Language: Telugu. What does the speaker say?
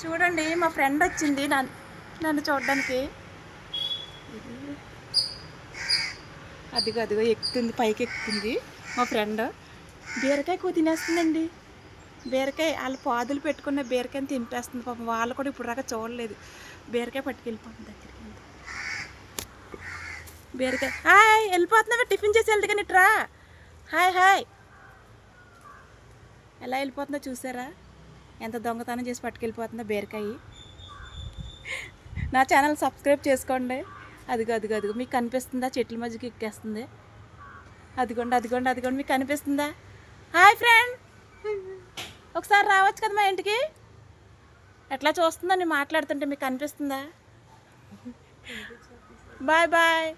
చూడండి మా ఫ్రెండ్ వచ్చింది నన్ను చూడడానికి. అదిగో ఎక్కుతుంది, పైకి ఎక్కుతుంది మా ఫ్రెండ్. బీరకాయ ఎక్కువ తినేస్తుందండి. బీరకాయ వాళ్ళు పాదులు పెట్టుకున్న బీరకాయని తింపేస్తుంది పాపం. వాళ్ళు కూడా ఇప్పుడు దాకా చూడలేదు. బీరకాయ పట్టుకెళ్ళిపోతుంది దగ్గరికి. బీరకాయ హాయ్, వెళ్ళిపోతున్నావా? టిఫిన్ చేసి వెళ్తే కానీ ఇట్రా. Hi hi. ఎలా వెళ్ళిపోతుందో చూసారా? ఎంత దొంగతనం చేసి పట్టుకెళ్ళిపోతుందో బీరకాయ. నా ఛానల్ సబ్స్క్రైబ్ చేసుకోండి. అదిగో మీకు కనిపిస్తుందా? చెట్ల మధ్యకి ఎక్కేస్తుంది. అదిగోండి మీకు కనిపిస్తుందా? హాయ్ ఫ్రెండ్, ఒకసారి రావచ్చు కదా మా ఇంటికి. ఎట్లా చూస్తుందో నేను మాట్లాడుతుంటే మీకు కనిపిస్తుందా? Bye bye.